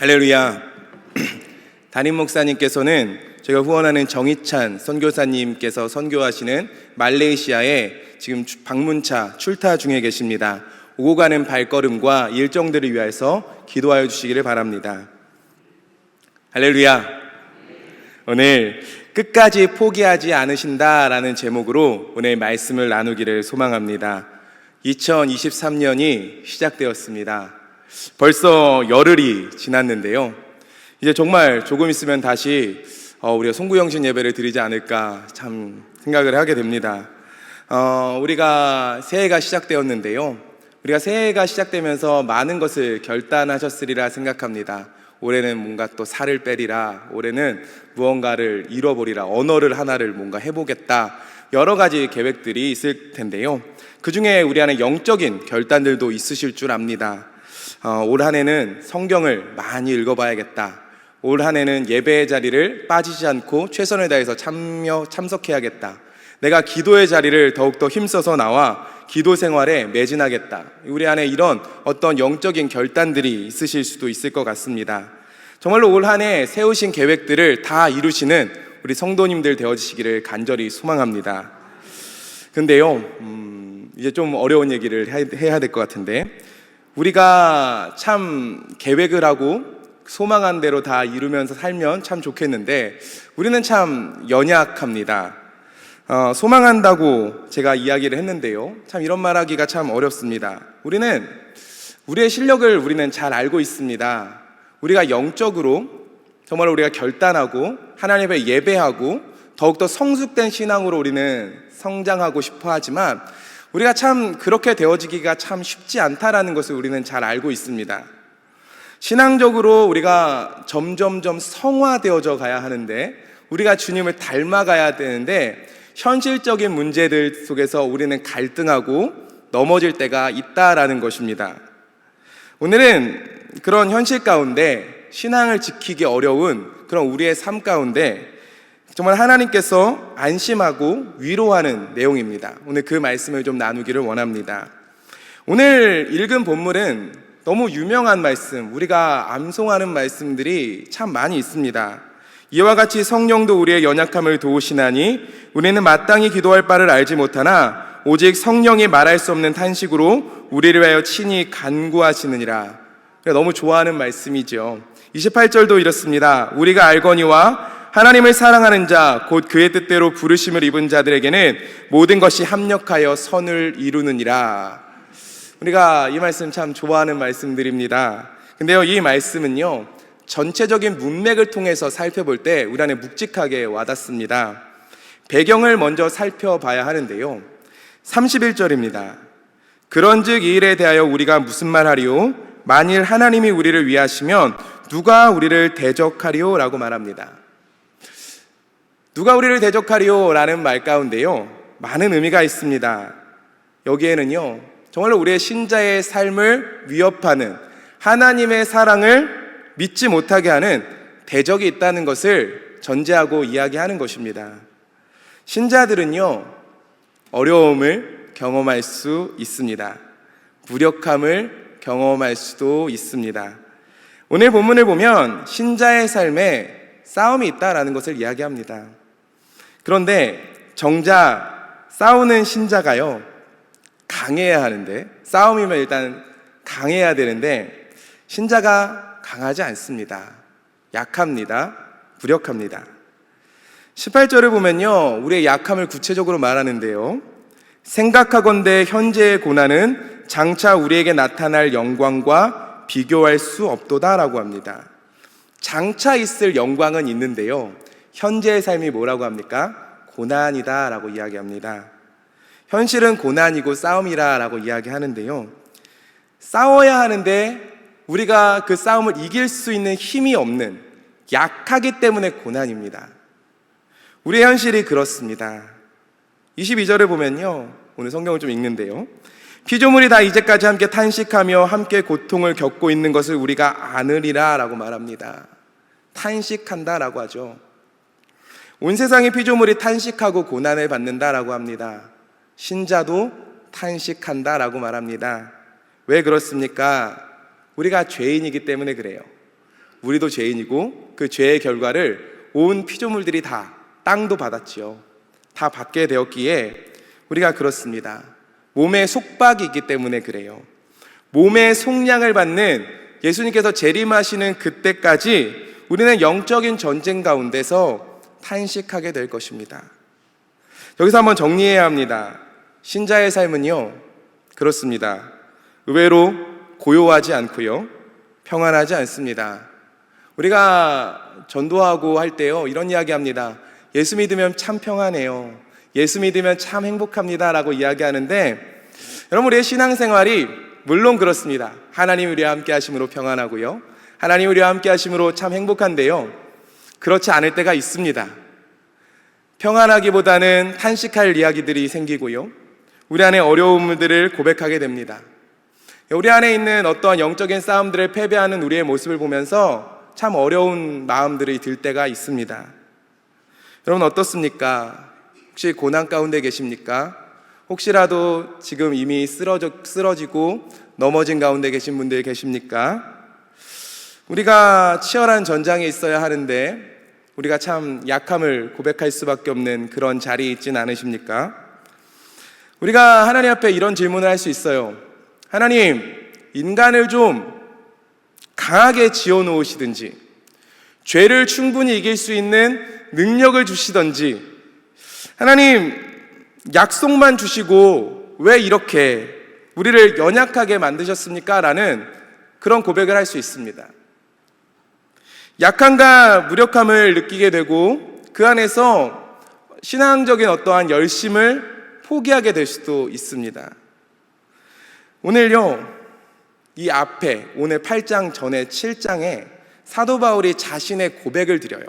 할렐루야. 담임 목사님께서는 제가 후원하는 정희찬 선교사님께서 선교하시는 말레이시아에 지금 방문차 출타 중에 계십니다. 오고 가는 발걸음과 일정들을 위해서 기도하여 주시기를 바랍니다. 할렐루야. 오늘 끝까지 포기하지 않으신다라는 제목으로 오늘 말씀을 나누기를 소망합니다. 2023년이 시작되었습니다. 벌써 열흘이 지났는데요. 이제 정말 조금 있으면 다시 우리가 송구영신 예배를 드리지 않을까 참 생각을 하게 됩니다. 우리가 새해가 시작되었는데요. 우리가 새해가 시작되면서 많은 것을 결단하셨으리라 생각합니다. 올해는 뭔가 또 살을 빼리라, 올해는 무언가를 잃어버리라, 언어를 하나를 뭔가 해보겠다, 여러 가지 계획들이 있을 텐데요. 그 중에 우리 안에 영적인 결단들도 있으실 줄 압니다. 올 한 해는 성경을 많이 읽어봐야겠다, 올 한 해는 예배의 자리를 빠지지 않고 최선을 다해서 참석해야겠다, 내가 기도의 자리를 더욱더 힘써서 나와 기도 생활에 매진하겠다. 우리 안에 이런 어떤 영적인 결단들이 있으실 수도 있을 것 같습니다. 정말로 올 한 해 세우신 계획들을 다 이루시는 우리 성도님들 되어주시기를 간절히 소망합니다. 근데요, 이제 좀 어려운 얘기를 해야 될 것 같은데, 우리가 참 계획을 하고 소망한 대로 다 이루면서 살면 참 좋겠는데 우리는 참 연약합니다. 소망한다고 제가 이야기를 했는데요, 참 이런 말하기가 참 어렵습니다. 우리의 실력을 우리는 잘 알고 있습니다. 우리가 영적으로 정말 우리가 결단하고 하나님 앞에 예배하고 더욱더 성숙된 신앙으로 우리는 성장하고 싶어 하지만 우리가 참 그렇게 되어지기가 참 쉽지 않다라는 것을 우리는 잘 알고 있습니다. 신앙적으로 우리가 점점점 성화되어져 가야 하는데, 우리가 주님을 닮아가야 되는데 현실적인 문제들 속에서 우리는 갈등하고 넘어질 때가 있다라는 것입니다. 오늘은 그런 현실 가운데 신앙을 지키기 어려운 그런 우리의 삶 가운데 정말 하나님께서 안심하고 위로하는 내용입니다. 오늘 그 말씀을 좀 나누기를 원합니다. 오늘 읽은 본문은 너무 유명한 말씀, 우리가 암송하는 말씀들이 참 많이 있습니다. 이와 같이 성령도 우리의 연약함을 도우시나니 우리는 마땅히 기도할 바를 알지 못하나 오직 성령이 말할 수 없는 탄식으로 우리를 위하여 친히 간구하시느니라. 너무 좋아하는 말씀이죠. 28절도 이렇습니다. 우리가 알거니와 하나님을 사랑하는 자 곧 그의 뜻대로 부르심을 입은 자들에게는 모든 것이 합력하여 선을 이루느니라. 우리가 이 말씀 참 좋아하는 말씀들입니다. 근데요, 이 말씀은요 전체적인 문맥을 통해서 살펴볼 때 우리 안에 묵직하게 와닿습니다. 배경을 먼저 살펴봐야 하는데요, 31절입니다. 그런즉 이 일에 대하여 우리가 무슨 말하리요? 만일 하나님이 우리를 위하시면 누가 우리를 대적하리요? 라고 말합니다. 누가 우리를 대적하리요? 라는 말 가운데요 많은 의미가 있습니다. 여기에는요 정말로 우리의 신자의 삶을 위협하는, 하나님의 사랑을 믿지 못하게 하는 대적이 있다는 것을 전제하고 이야기하는 것입니다. 신자들은요 어려움을 경험할 수 있습니다. 무력함을 경험할 수도 있습니다. 오늘 본문을 보면 신자의 삶에 싸움이 있다라는 것을 이야기합니다. 그런데 정작 싸우는 신자가요 강해야 하는데, 싸움이면 일단 강해야 되는데 신자가 강하지 않습니다. 약합니다. 무력합니다. 18절을 보면요 우리의 약함을 구체적으로 말하는데요, 생각하건대 현재의 고난은 장차 우리에게 나타날 영광과 비교할 수 없도다라고 합니다. 장차 있을 영광은 있는데요, 현재의 삶이 뭐라고 합니까? 고난이다라고 이야기합니다. 현실은 고난이고 싸움이라고 이야기하는데요, 싸워야 하는데 우리가 그 싸움을 이길 수 있는 힘이 없는, 약하기 때문에 고난입니다. 우리의 현실이 그렇습니다. 22절을 보면요, 오늘 성경을 좀 읽는데요, 피조물이 다 이제까지 함께 탄식하며 함께 고통을 겪고 있는 것을 우리가 아느리라 라고 말합니다. 탄식한다라고 하죠. 온 세상의 피조물이 탄식하고 고난을 받는다라고 합니다. 신자도 탄식한다라고 말합니다. 왜 그렇습니까? 우리가 죄인이기 때문에 그래요. 우리도 죄인이고 그 죄의 결과를 온 피조물들이 다, 땅도 받았지요. 다 받게 되었기에 우리가 그렇습니다. 몸의 속박이 있기 때문에 그래요. 몸의 속량을 받는 예수님께서 재림하시는 그때까지 우리는 영적인 전쟁 가운데서 탄식하게 될 것입니다. 여기서 한번 정리해야 합니다. 신자의 삶은요, 그렇습니다. 의외로 고요하지 않고요, 평안하지 않습니다. 우리가 전도하고 할 때요, 이런 이야기 합니다. 예수 믿으면 참 평안해요. 예수 믿으면 참 행복합니다. 라고 이야기하는데, 여러분, 우리의 신앙생활이 물론 그렇습니다. 하나님 우리와 함께 하심으로 평안하고요, 하나님 우리와 함께 하심으로 참 행복한데요, 그렇지 않을 때가 있습니다. 평안하기보다는 탄식할 이야기들이 생기고요, 우리 안에 어려움들을 고백하게 됩니다. 우리 안에 있는 어떠한 영적인 싸움들을 패배하는 우리의 모습을 보면서 참 어려운 마음들이 들 때가 있습니다. 여러분 어떻습니까? 혹시 고난 가운데 계십니까? 혹시라도 지금 이미 쓰러지고 넘어진 가운데 계신 분들 계십니까? 우리가 치열한 전장에 있어야 하는데 우리가 참 약함을 고백할 수밖에 없는 그런 자리에 있진 않으십니까? 우리가 하나님 앞에 이런 질문을 할 수 있어요. 하나님, 인간을 좀 강하게 지어 놓으시든지, 죄를 충분히 이길 수 있는 능력을 주시든지, 하나님, 약속만 주시고 왜 이렇게 우리를 연약하게 만드셨습니까? 라는 그런 고백을 할 수 있습니다. 약함과 무력함을 느끼게 되고 그 안에서 신앙적인 어떠한 열심을 포기하게 될 수도 있습니다. 오늘요, 이 앞에 오늘 8장 전에 7장에 사도 바울이 자신의 고백을 드려요.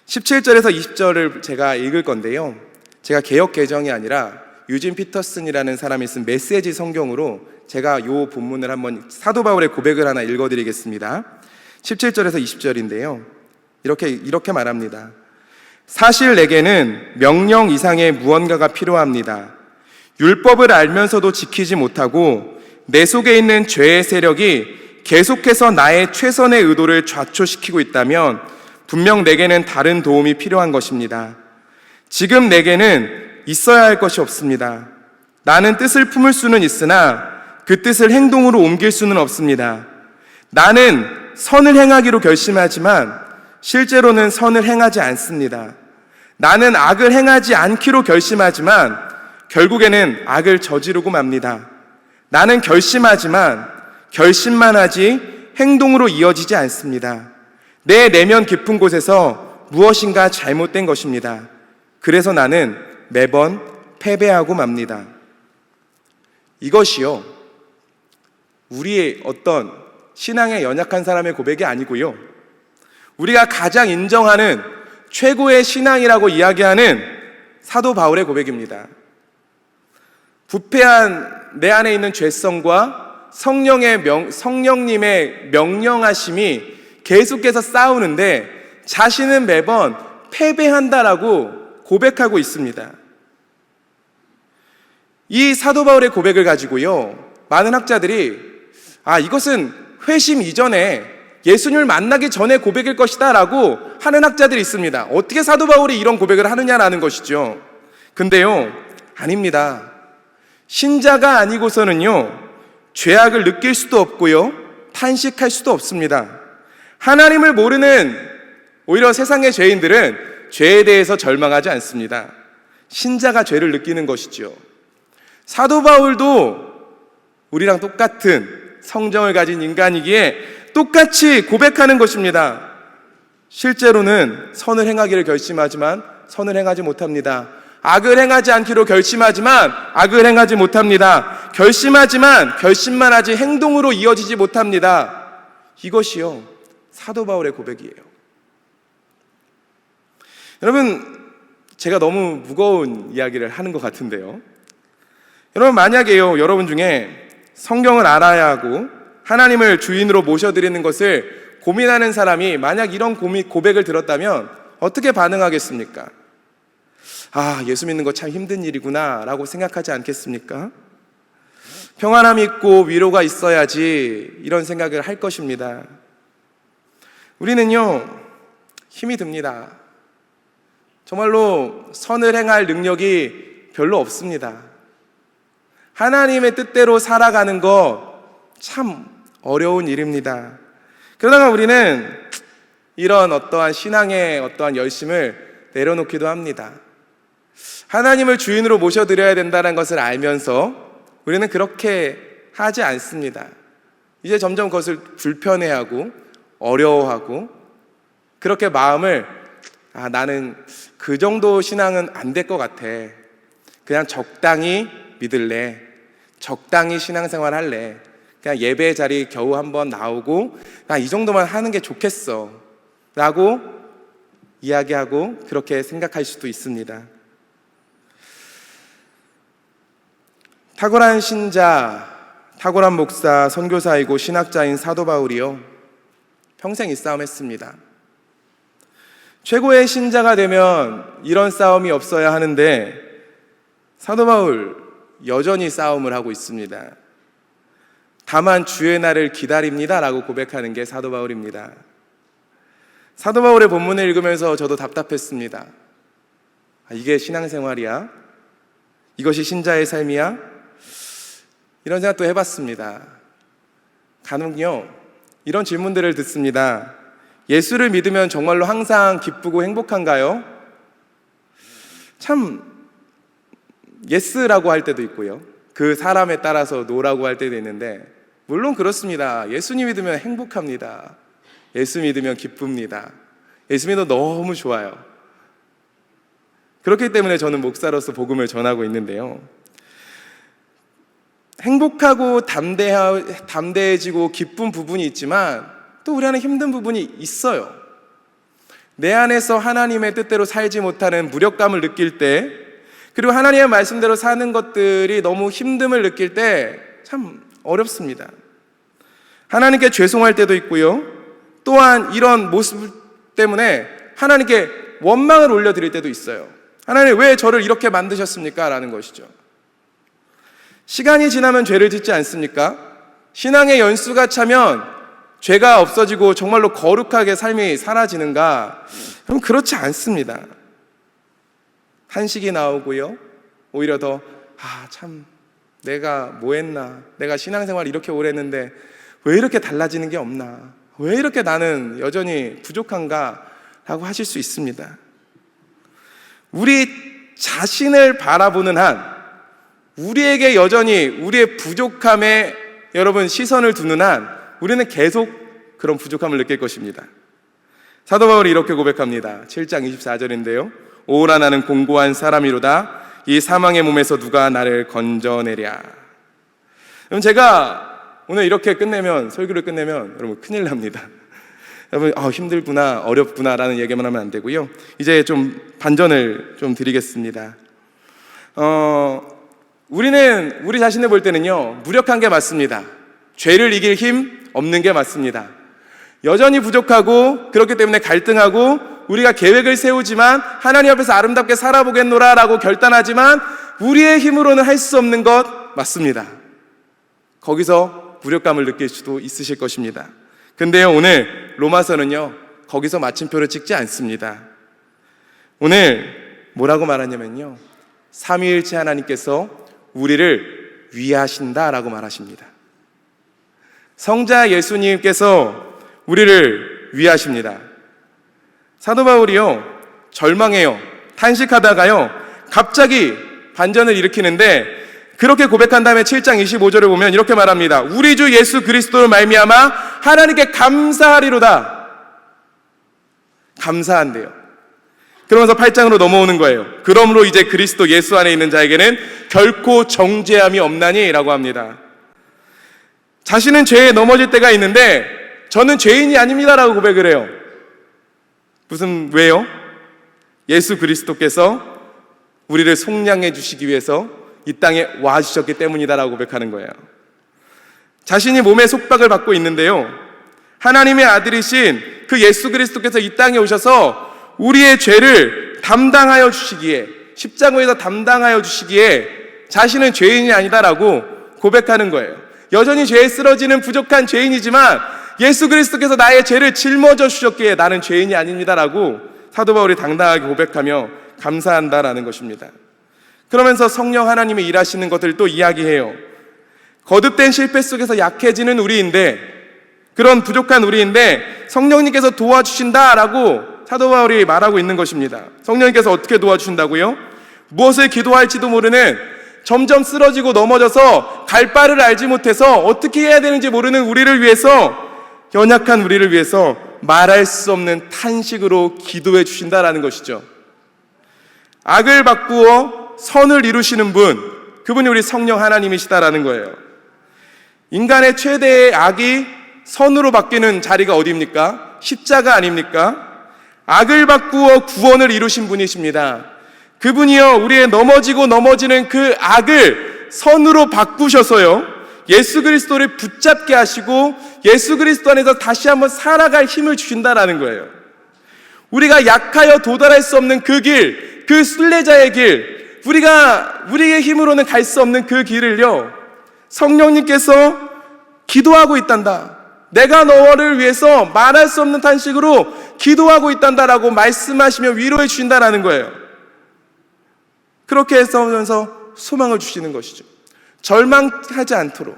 17절에서 20절을 제가 읽을 건데요, 제가 개역 개정이 아니라 유진 피터슨이라는 사람이 쓴 메시지 성경으로 제가 이 본문을 한번 사도 바울의 고백을 하나 읽어드리겠습니다. 17절에서 20절인데요, 이렇게 말합니다. 사실 내게는 명령 이상의 무언가가 필요합니다. 율법을 알면서도 지키지 못하고 내 속에 있는 죄의 세력이 계속해서 나의 최선의 의도를 좌초시키고 있다면 분명 내게는 다른 도움이 필요한 것입니다. 지금 내게는 있어야 할 것이 없습니다. 나는 뜻을 품을 수는 있으나 그 뜻을 행동으로 옮길 수는 없습니다. 나는 선을 행하기로 결심하지만 실제로는 선을 행하지 않습니다. 나는 악을 행하지 않기로 결심하지만 결국에는 악을 저지르고 맙니다. 나는 결심하지만 결심만 하지 행동으로 이어지지 않습니다. 내 내면 깊은 곳에서 무엇인가 잘못된 것입니다. 그래서 나는 매번 패배하고 맙니다. 이것이요, 우리의 어떤 신앙에 연약한 사람의 고백이 아니고요, 우리가 가장 인정하는 최고의 신앙이라고 이야기하는 사도 바울의 고백입니다. 부패한 내 안에 있는 죄성과 성령님의 명령하심이 계속해서 싸우는데 자신은 매번 패배한다라고 고백하고 있습니다. 이 사도 바울의 고백을 가지고요, 많은 학자들이 이것은 회심 이전에 예수님을 만나기 전에 고백일 것이다 라고 하는 학자들이 있습니다. 어떻게 사도 바울이 이런 고백을 하느냐라는 것이죠. 근데요, 아닙니다. 신자가 아니고서는요, 죄악을 느낄 수도 없고요, 탄식할 수도 없습니다. 하나님을 모르는 오히려 세상의 죄인들은 죄에 대해서 절망하지 않습니다. 신자가 죄를 느끼는 것이죠. 사도 바울도 우리랑 똑같은 성정을 가진 인간이기에 똑같이 고백하는 것입니다. 실제로는 선을 행하기를 결심하지만 선을 행하지 못합니다. 악을 행하지 않기로 결심하지만 악을 행하지 못합니다. 결심하지만 결심만 하지 행동으로 이어지지 못합니다. 이것이요, 사도 바울의 고백이에요. 여러분, 제가 너무 무거운 이야기를 하는 것 같은데요, 여러분, 만약에요, 여러분 중에 성경을 알아야 하고 하나님을 주인으로 모셔드리는 것을 고민하는 사람이 만약 이런 고백을 들었다면 어떻게 반응하겠습니까? 예수 믿는 거 참 힘든 일이구나 라고 생각하지 않겠습니까? 평안함이 있고 위로가 있어야지 이런 생각을 할 것입니다. 우리는요, 힘이 듭니다. 정말로 선을 행할 능력이 별로 없습니다. 하나님의 뜻대로 살아가는 것 참 어려운 일입니다. 그러다가 우리는 이런 어떠한 신앙의 어떠한 열심을 내려놓기도 합니다. 하나님을 주인으로 모셔드려야 된다는 것을 알면서 우리는 그렇게 하지 않습니다. 이제 점점 그것을 불편해하고 어려워하고 그렇게 마음을 나는 그 정도 신앙은 안 될 것 같아. 그냥 적당히 믿을래. 적당히 신앙생활 할래. 그냥 예배 자리 겨우 한번 나오고 이 정도만 하는 게 좋겠어 라고 이야기하고 그렇게 생각할 수도 있습니다. 탁월한 신자, 탁월한 목사, 선교사이고 신학자인 사도 바울이요, 평생 이 싸움 했습니다. 최고의 신자가 되면 이런 싸움이 없어야 하는데 사도 바울 여전히 싸움을 하고 있습니다. 다만 주의 날을 기다립니다 라고 고백하는 게 사도 바울입니다. 사도 바울의 본문을 읽으면서 저도 답답했습니다. 이게 신앙생활이야? 이것이 신자의 삶이야? 이런 생각도 해봤습니다. 간혹요, 이런 질문들을 듣습니다. 예수를 믿으면 정말로 항상 기쁘고 행복한가요? 참 예스라고 할 때도 있고요, 그 사람에 따라서 노라고 할 때도 있는데, 물론 그렇습니다. 예수님 믿으면 행복합니다. 예수 믿으면 기쁩니다. 예수 믿으면 너무 좋아요. 그렇기 때문에 저는 목사로서 복음을 전하고 있는데요, 행복하고 담대해지고 기쁜 부분이 있지만 또 우리 안에 힘든 부분이 있어요. 내 안에서 하나님의 뜻대로 살지 못하는 무력감을 느낄 때, 그리고 하나님의 말씀대로 사는 것들이 너무 힘듦을 느낄 때 참 어렵습니다. 하나님께 죄송할 때도 있고요, 또한 이런 모습 때문에 하나님께 원망을 올려드릴 때도 있어요. 하나님 왜 저를 이렇게 만드셨습니까? 라는 것이죠. 시간이 지나면 죄를 짓지 않습니까? 신앙의 연수가 차면 죄가 없어지고 정말로 거룩하게 삶이 사라지는가? 여러분, 그렇지 않습니다. 탄식이 나오고요, 오히려 더 참 내가 뭐 했나, 내가 신앙생활 이렇게 오래 했는데 왜 이렇게 달라지는 게 없나, 왜 이렇게 나는 여전히 부족한가 라고 하실 수 있습니다. 우리 자신을 바라보는 한, 우리에게 여전히 우리의 부족함에 여러분 시선을 두는 한 우리는 계속 그런 부족함을 느낄 것입니다. 사도 바울이 이렇게 고백합니다. 7장 24절인데요. 오라 나는 공고한 사람이로다. 이 사망의 몸에서 누가 나를 건져내랴. 여러분, 제가 오늘 이렇게 설교를 끝내면 여러분 큰일 납니다. 여러분, 힘들구나, 어렵구나 라는 얘기만 하면 안 되고요, 이제 좀 반전을 좀 드리겠습니다. 우리는 우리 자신을 볼 때는요, 무력한 게 맞습니다. 죄를 이길 힘 없는 게 맞습니다. 여전히 부족하고 그렇기 때문에 갈등하고 우리가 계획을 세우지만 하나님 앞에서 아름답게 살아보겠노라 라고 결단하지만 우리의 힘으로는 할 수 없는 것 맞습니다. 거기서 무력감을 느낄 수도 있으실 것입니다. 근데요, 오늘 로마서는요, 거기서 마침표를 찍지 않습니다. 오늘 뭐라고 말하냐면요, 삼위일체 하나님께서 우리를 위하신다라고 말하십니다. 성자 예수님께서 우리를 위하십니다. 사도 바울이요, 절망해요. 탄식하다가요, 갑자기 반전을 일으키는데, 그렇게 고백한 다음에 7장 25절을 보면 이렇게 말합니다. 우리 주 예수 그리스도를 말미암아 하나님께 감사하리로다. 감사한대요. 그러면서 8장으로 넘어오는 거예요. 그러므로 이제 그리스도 예수 안에 있는 자에게는 결코 정죄함이 없나니 라고 합니다. 자신은 죄에 넘어질 때가 있는데 저는 죄인이 아닙니다 라고 고백을 해요. 왜요? 예수 그리스도께서 우리를 속량해 주시기 위해서 이 땅에 와주셨기 때문이다 라고 고백하는 거예요. 자신이 몸의 속박을 받고 있는데요, 하나님의 아들이신 그 예수 그리스도께서 이 땅에 오셔서 우리의 죄를 담당하여 주시기에, 십자가에서 담당하여 주시기에 자신은 죄인이 아니다라고 고백하는 거예요. 여전히 죄에 쓰러지는 부족한 죄인이지만 예수 그리스도께서 나의 죄를 짊어져 주셨기에 나는 죄인이 아닙니다라고 사도 바울이 당당하게 고백하며 감사한다라는 것입니다. 그러면서 성령 하나님이 일하시는 것들을 또 이야기해요. 거듭된 실패 속에서 약해지는 우리인데, 그런 부족한 우리인데 성령님께서 도와주신다라고 사도 바울이 말하고 있는 것입니다. 성령님께서 어떻게 도와주신다고요? 무엇을 기도할지도 모르는, 점점 쓰러지고 넘어져서 갈 바를 알지 못해서 어떻게 해야 되는지 모르는 우리를 위해서, 연약한 우리를 위해서 말할 수 없는 탄식으로 기도해 주신다라는 것이죠. 악을 바꾸어 선을 이루시는 분, 그분이 우리 성령 하나님이시다라는 거예요. 인간의 최대의 악이 선으로 바뀌는 자리가 어디입니까? 십자가 아닙니까? 악을 바꾸어 구원을 이루신 분이십니다. 그분이요, 우리의 넘어지는 그 악을 선으로 바꾸셔서요, 예수 그리스도를 붙잡게 하시고 예수 그리스도 안에서 다시 한번 살아갈 힘을 주신다라는 거예요. 우리가 약하여 도달할 수 없는 그 길, 그 순례자의 길, 우리의 힘으로는 갈 수 없는 그 길을요, 성령님께서 기도하고 있단다. 내가 너를 위해서 말할 수 없는 탄식으로 기도하고 있단다라고 말씀하시며 위로해 주신다라는 거예요. 그렇게 해서 소망을 주시는 것이죠. 절망하지 않도록,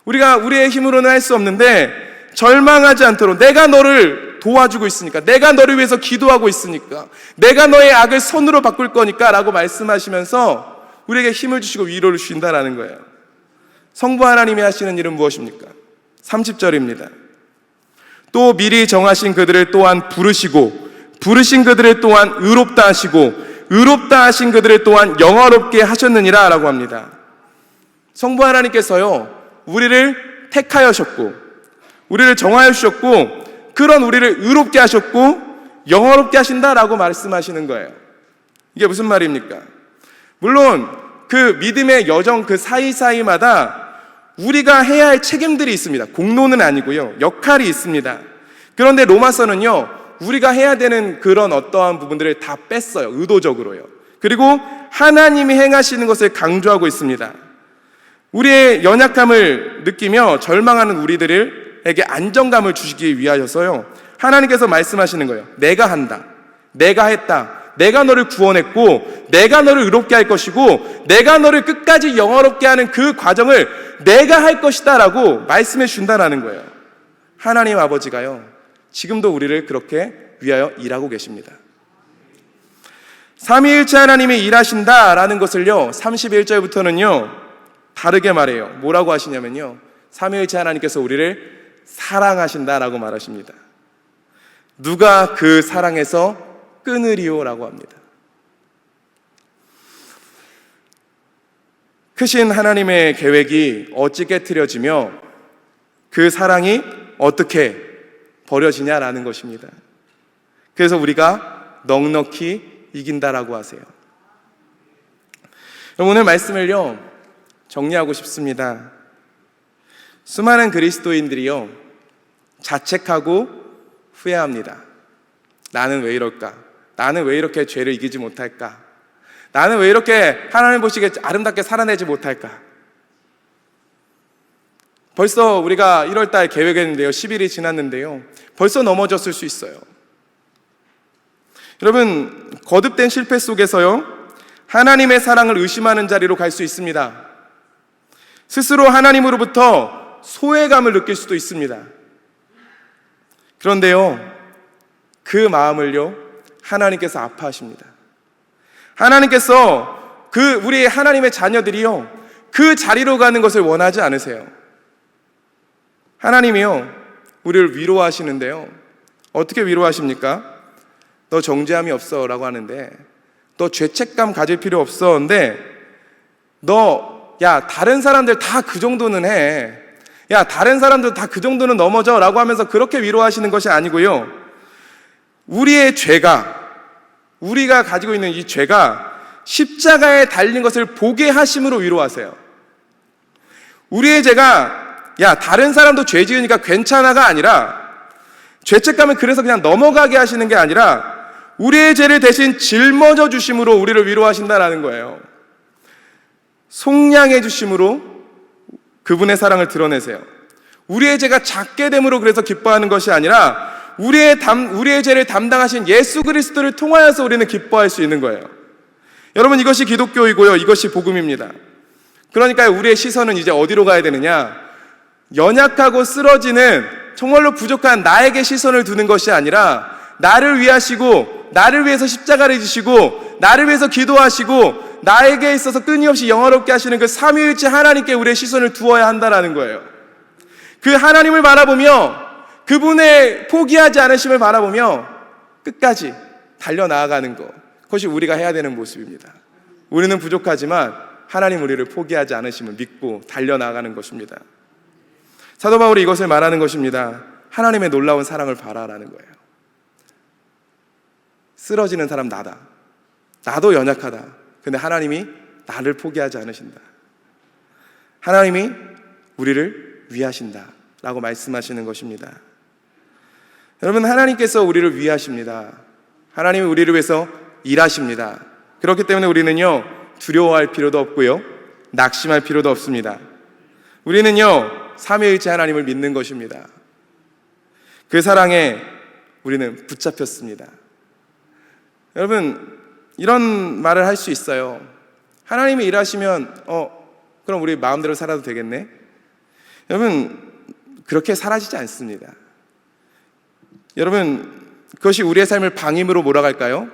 우리가 우리의 힘으로는 할 수 없는데 절망하지 않도록, 내가 너를 도와주고 있으니까, 내가 너를 위해서 기도하고 있으니까, 내가 너의 악을 선으로 바꿀 거니까 라고 말씀하시면서 우리에게 힘을 주시고 위로를 주신다라는 거예요. 성부 하나님이 하시는 일은 무엇입니까? 30절입니다. 또 미리 정하신 그들을 또한 부르시고, 부르신 그들을 또한 의롭다 하시고, 의롭다 하신 그들을 또한 영화롭게 하셨느니라 라고 합니다. 성부 하나님께서요, 우리를 택하여셨고, 우리를 정하여 주셨고, 그런 우리를 의롭게 하셨고 영화롭게 하신다라고 말씀하시는 거예요. 이게 무슨 말입니까? 물론 그 믿음의 여정 그 사이사이마다 우리가 해야 할 책임들이 있습니다. 공로는 아니고요, 역할이 있습니다. 그런데 로마서는요, 우리가 해야 되는 그런 어떠한 부분들을 다 뺐어요. 의도적으로요. 그리고 하나님이 행하시는 것을 강조하고 있습니다. 우리의 연약함을 느끼며 절망하는 우리들에게 안정감을 주시기 위하여서요, 하나님께서 말씀하시는 거예요. 내가 한다, 내가 했다, 내가 너를 구원했고 내가 너를 의롭게 할 것이고 내가 너를 끝까지 영화롭게 하는 그 과정을 내가 할 것이다 라고 말씀해 준다라는 거예요. 하나님 아버지가요, 지금도 우리를 그렇게 위하여 일하고 계십니다. 삼위일체 하나님이 일하신다라는 것을요, 31절부터는요 다르게 말해요. 뭐라고 하시냐면요, 삼위일체 하나님께서 우리를 사랑하신다라고 말하십니다. 누가 그 사랑에서 끊으리요 라고 합니다. 크신 하나님의 계획이 어찌 깨트려지며 그 사랑이 어떻게 버려지냐라는 것입니다. 그래서 우리가 넉넉히 이긴다라고 하세요. 오늘 말씀을요 정리하고 싶습니다. 수많은 그리스도인들이요 자책하고 후회합니다. 나는 왜 이럴까? 나는 왜 이렇게 죄를 이기지 못할까? 나는 왜 이렇게 하나님 보시기에 아름답게 살아내지 못할까? 벌써 우리가 1월달 계획했는데요, 10일이 지났는데요, 벌써 넘어졌을 수 있어요. 여러분, 거듭된 실패 속에서요 하나님의 사랑을 의심하는 자리로 갈 수 있습니다. 스스로 하나님으로부터 소외감을 느낄 수도 있습니다. 그런데요, 그 마음을요 하나님께서 아파하십니다. 하나님께서 우리 하나님의 자녀들이요 그 자리로 가는 것을 원하지 않으세요. 하나님이요 우리를 위로하시는데요, 어떻게 위로하십니까? 너 정죄함이 없어 라고 하는데, 너 죄책감 가질 필요 없어. 근데 다른 사람들 다 그 정도는 해, 다른 사람들 다 그 정도는 넘어져 라고 하면서 그렇게 위로하시는 것이 아니고요, 우리의 죄가, 우리가 가지고 있는 이 죄가 십자가에 달린 것을 보게 하심으로 위로하세요. 우리의 죄가 다른 사람도 죄 지으니까 괜찮아가 아니라, 죄책감을 그래서 그냥 넘어가게 하시는 게 아니라 우리의 죄를 대신 짊어져 주심으로 우리를 위로하신다라는 거예요. 속량해 주심으로 그분의 사랑을 드러내세요. 우리의 죄가 작게 됨으로 그래서 기뻐하는 것이 아니라 우리의 죄를 담당하신 예수 그리스도를 통하여서 우리는 기뻐할 수 있는 거예요. 여러분, 이것이 기독교이고요, 이것이 복음입니다. 그러니까 우리의 시선은 이제 어디로 가야 되느냐? 연약하고 쓰러지는 정말로 부족한 나에게 시선을 두는 것이 아니라 나를 위하시고 나를 위해서 십자가를 지시고 나를 위해서 기도하시고 나에게 있어서 끊임없이 영화롭게 하시는 그 삼위일체 하나님께 우리의 시선을 두어야 한다는 거예요. 그 하나님을 바라보며 그분의 포기하지 않으심을 바라보며 끝까지 달려나아가는 것, 그것이 우리가 해야 되는 모습입니다. 우리는 부족하지만 하나님 우리를 포기하지 않으심을 믿고 달려나가는 것입니다. 사도 바울이 이것을 말하는 것입니다. 하나님의 놀라운 사랑을 바라라는 거예요. 쓰러지는 사람 나다. 나도 연약하다. 근데 하나님이 나를 포기하지 않으신다. 하나님이 우리를 위하신다 라고 말씀하시는 것입니다. 여러분, 하나님께서 우리를 위하십니다. 하나님이 우리를 위해서 일하십니다. 그렇기 때문에 우리는요, 두려워할 필요도 없고요, 낙심할 필요도 없습니다. 우리는요, 삼위일체 하나님을 믿는 것입니다. 그 사랑에 우리는 붙잡혔습니다. 여러분, 이런 말을 할 수 있어요. 하나님이 일하시면 그럼 우리 마음대로 살아도 되겠네? 여러분, 그렇게 사라지지 않습니다. 여러분, 그것이 우리의 삶을 방임으로 몰아갈까요?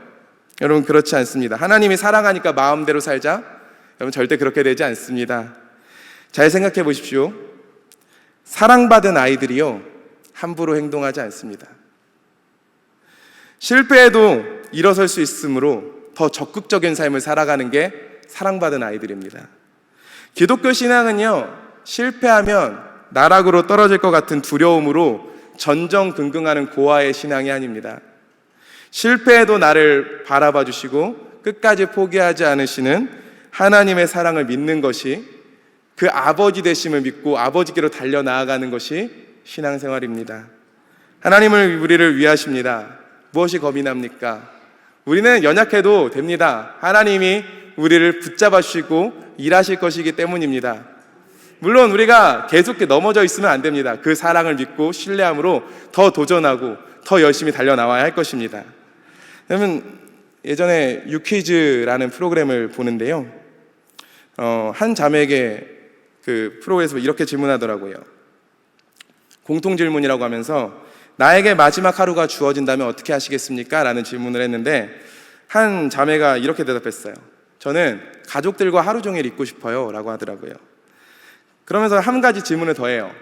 여러분, 그렇지 않습니다. 하나님이 사랑하니까 마음대로 살자? 여러분, 절대 그렇게 되지 않습니다. 잘 생각해 보십시오. 사랑받은 아이들이요, 함부로 행동하지 않습니다. 실패해도 일어설 수 있으므로 더 적극적인 삶을 살아가는 게 사랑받은 아이들입니다. 기독교 신앙은요, 실패하면 나락으로 떨어질 것 같은 두려움으로 전전긍긍하는 고아의 신앙이 아닙니다. 실패해도 나를 바라봐 주시고 끝까지 포기하지 않으시는 하나님의 사랑을 믿는 것이, 그 아버지 되심을 믿고 아버지께로 달려나아가는 것이 신앙생활입니다. 하나님을 우리를 위하십니다. 무엇이 겁이 납니까? 우리는 연약해도 됩니다. 하나님이 우리를 붙잡아 주시고 일하실 것이기 때문입니다. 물론 우리가 계속 넘어져 있으면 안 됩니다. 그 사랑을 믿고 신뢰함으로 더 도전하고 더 열심히 달려나와야 할 것입니다. 여러분, 예전에 유퀴즈라는 프로그램을 보는데요, 한 자매에게 그 프로에서 이렇게 질문하더라고요. 공통질문이라고 하면서 나에게 마지막 하루가 주어진다면 어떻게 하시겠습니까? 라는 질문을 했는데 한 자매가 이렇게 대답했어요. 저는 가족들과 하루 종일 있고 싶어요 라고 하더라고요. 그러면서 한 가지 질문을 더 해요.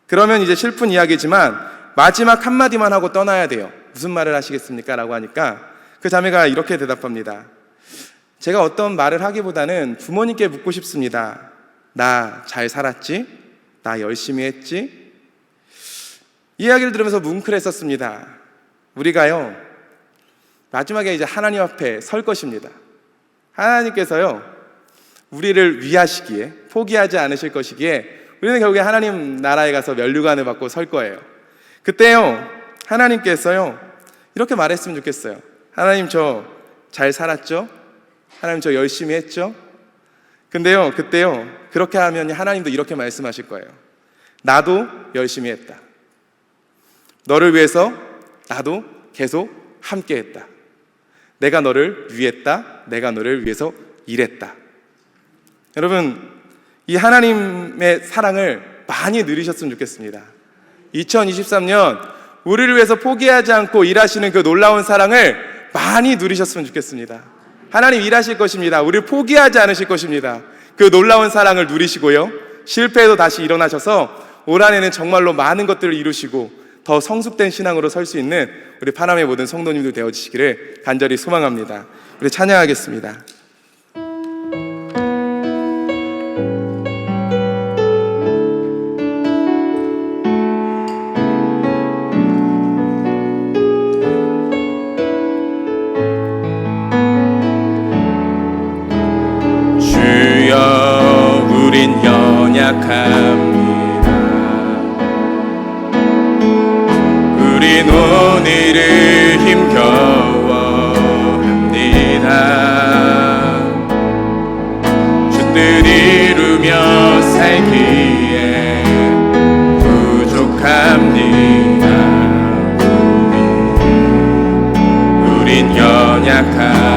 그러면 이제 슬픈 이야기지만 마지막 한마디만 하고 떠나야 돼요. 무슨 말을 하시겠습니까? 라고 하니까 그 자매가 이렇게 대답합니다. 제가 어떤 말을 하기보다는 부모님께 묻고 싶습니다. 나 잘 살았지? 나 열심히 했지? 이 이야기를 들으면서 뭉클했었습니다. 우리가요, 마지막에 이제 하나님 앞에 설 것입니다. 하나님께서요, 우리를 위하시기에, 포기하지 않으실 것이기에 우리는 결국에 하나님 나라에 가서 면류관을 받고 설 거예요. 그때요, 하나님께서요, 이렇게 말했으면 좋겠어요. 하나님, 저 잘 살았죠? 하나님, 저 열심히 했죠? 근데요, 그때요, 그렇게 하면 하나님도 이렇게 말씀하실 거예요. 나도 열심히 했다. 너를 위해서 나도 계속 함께 했다. 내가 너를 위했다. 내가 너를 위해서 일했다. 여러분, 이 하나님의 사랑을 많이 누리셨으면 좋겠습니다. 2023년 우리를 위해서 포기하지 않고 일하시는 그 놀라운 사랑을 많이 누리셨으면 좋겠습니다. 하나님 일하실 것입니다. 우리를 포기하지 않으실 것입니다. 그 놀라운 사랑을 누리시고요, 실패해도 다시 일어나셔서 올 한해는 정말로 많은 것들을 이루시고 더 성숙된 신앙으로 설 수 있는 우리 파남의 모든 성도님들 되어주시기를 간절히 소망합니다. 우리 찬양하겠습니다. 주여, 우린 연약합니다. 우린 오늘을 힘겨워합니다. 주뜻 이루며 살기에 연약함